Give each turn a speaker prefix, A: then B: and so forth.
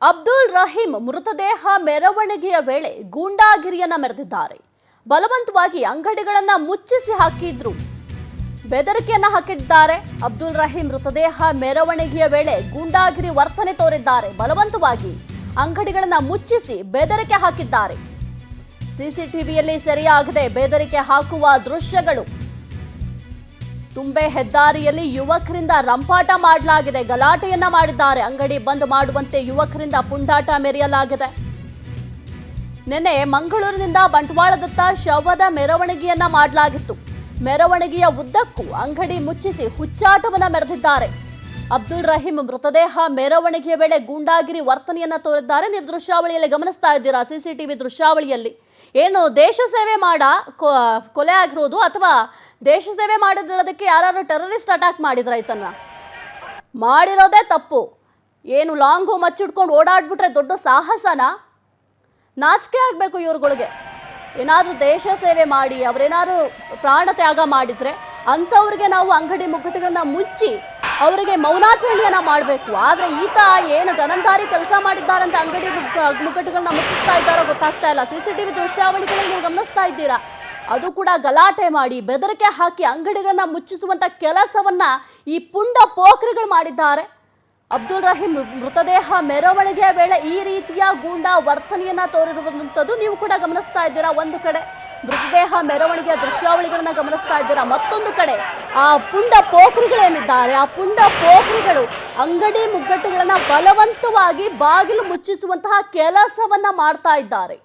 A: ಅಬ್ದುಲ್ ರಹೀಂ ಮೃತದೇಹ ಮೆರವಣಿಗೆಯ ವೇಳೆ ಗೂಂಡಾಗಿರಿಯನ್ನ ಮೆರೆದಿದ್ದಾರೆ. ಬಲವಂತವಾಗಿ ಅಂಗಡಿಗಳನ್ನ ಮುಚ್ಚಿಸಿ ಹಾಕಿದ್ರು, ಬೆದರಿಕೆಯನ್ನ ಹಾಕಿದ್ದಾರೆ. ಅಬ್ದುಲ್ ರಹೀಂ ಮೃತದೇಹ ಮೆರವಣಿಗೆಯ ವೇಳೆ ಗೂಂಡಾಗಿರಿ ವರ್ತನೆ ತೋರಿದ್ದಾರೆ. ಬಲವಂತವಾಗಿ ಅಂಗಡಿಗಳನ್ನ ಮುಚ್ಚಿಸಿ ಬೆದರಿಕೆ ಹಾಕಿದ್ದಾರೆ. ಸಿಸಿಟಿವಿಯಲ್ಲಿ ಸೆರೆಯಾಗದೆ ಬೆದರಿಕೆ ಹಾಕುವ ದೃಶ್ಯಗಳು. ತುಂಬೆ ಹೆದ್ದಾರಿಯಲ್ಲಿ ಯುವಕರಿಂದ ರಂಪಾಟ ಮಾಡಲಾಗಿದೆ, ಗಲಾಟೆಯನ್ನ ಮಾಡಿದ್ದಾರೆ. ಅಂಗಡಿ ಬಂದ್ ಮಾಡುವಂತೆ ಯುವಕರಿಂದ ಪುಂಡಾಟ ಮೆರೆಯಲಾಗಿದೆ. ನಿನ್ನೆ ಮಂಗಳೂರಿನಿಂದ ಬಂಟ್ವಾಳದತ್ತ ಶವದ ಮೆರವಣಿಗೆಯನ್ನ ಮಾಡಲಾಗಿತ್ತು. ಮೆರವಣಿಗೆಯ ಉದ್ದಕ್ಕೂ ಅಂಗಡಿ ಮುಚ್ಚಿಸಿ ಹುಚ್ಚಾಟವನ್ನ ಮೆರೆದಿದ್ದಾರೆ. ಅಬ್ದುಲ್ ರಹೀಂ ಮೃತದೇಹ ಮೆರವಣಿಗೆಯ ವೇಳೆ ಗೂಂಡಾಗಿರಿ ವರ್ತನೆಯನ್ನ ತೋರಿದ್ದಾರೆ. ನೀವು ದೃಶ್ಯಾವಳಿಯಲ್ಲಿ ಗಮನಿಸ್ತಾ ಇದ್ದೀರಾ. ಸಿಸಿಟಿವಿ ದೃಶ್ಯಾವಳಿಯಲ್ಲಿ ಏನು ದೇಶ ಸೇವೆ ಕೊಲೆ ಆಗಿರೋದು ಅಥವಾ ದೇಶ ಸೇವೆ ಮಾಡಿರೋದಕ್ಕೆ ಯಾರು ಟೆರರಿಸ್ಟ್ ಅಟ್ಯಾಕ್ ಮಾಡಿದ್ರ ಈತನ್ನ ಮಾಡಿರೋದೇ ತಪ್ಪು. ಏನು ಲಾಂಗು ಮಚ್ಚಿಡ್ಕೊಂಡು ಓಡಾಡ್ಬಿಟ್ರೆ ದೊಡ್ಡ ಸಾಹಸನ? ನಾಚಿಕೆ ಆಗಬೇಕು ಇವ್ರುಗಳಿಗೆ. ಏನಾದರೂ ದೇಶ ಸೇವೆ ಮಾಡಿ ಅವರೇನಾದ್ರು ಪ್ರಾಣ ತ್ಯಾಗ ಮಾಡಿದ್ರೆ ಅಂಥವ್ರಿಗೆ ನಾವು ಅಂಗಡಿ ಮುಗ್ಗಟ್ಟುಗಳನ್ನ ಮುಚ್ಚಿ ಅವರಿಗೆ ಮೌನಾಚರಣೆಯನ್ನ ಮಾಡಬೇಕು. ಆದರೆ ಈತ ಏನು ಗನಂದಾರಿ ಕೆಲಸ ಮಾಡಿದ್ದಾರಂತ ಅಂಗಡಿ ಮುಗ್ಗಟ್ಟುಗಳನ್ನ ಮುಚ್ಚಿಸ್ತಾ ಇದ್ದಾರೋ ಗೊತ್ತಾಗ್ತಾ ಇಲ್ಲ. ಸಿಸಿಟಿವಿ ದೃಶ್ಯಾವಳಿಗಳಲ್ಲಿ ನೀವು ಗಮನಿಸ್ತಾ ಇದ್ದೀರಾ. ಅದು ಕೂಡ ಗಲಾಟೆ ಮಾಡಿ ಬೆದರಿಕೆ ಹಾಕಿ ಅಂಗಡಿಗಳನ್ನ ಮುಚ್ಚಿಸುವಂತ ಕೆಲಸವನ್ನ ಈ ಪುಂಡ ಪೋಖ್ರಿಗಳು ಮಾಡಿದ್ದಾರೆ. ಅಬ್ದುಲ್ ರಹೀಂ ಮೃತದೇಹ ಮೆರವಣಿಗೆಯ ವೇಳೆ ಈ ರೀತಿಯ ಗೂಂಡಾ ವರ್ತನೆಯನ್ನ ತೋರಿರುವಂಥದ್ದು ನೀವು ಕೂಡ ಗಮನಿಸ್ತಾ ಇದ್ದೀರಾ. ಒಂದು ಕಡೆ ಮೃತದೇಹ ಮೆರವಣಿಗೆಯ ದೃಶ್ಯಾವಳಿಗಳನ್ನ ಗಮನಿಸ್ತಾ ಇದ್ದೀರಾ, ಮತ್ತೊಂದು ಕಡೆ ಆ ಪುಂಡ ಪೋಖ್ರಿಗಳೇನಿದ್ದಾರೆ ಆ ಪುಂಡ ಪೋಖ್ರಿಗಳು ಅಂಗಡಿ ಮುಗ್ಗಟ್ಟುಗಳನ್ನ ಬಲವಂತವಾಗಿ ಬಾಗಿಲು ಮುಚ್ಚಿಸುವಂತಹ ಕೆಲಸವನ್ನ ಮಾಡ್ತಾ ಇದ್ದಾರೆ.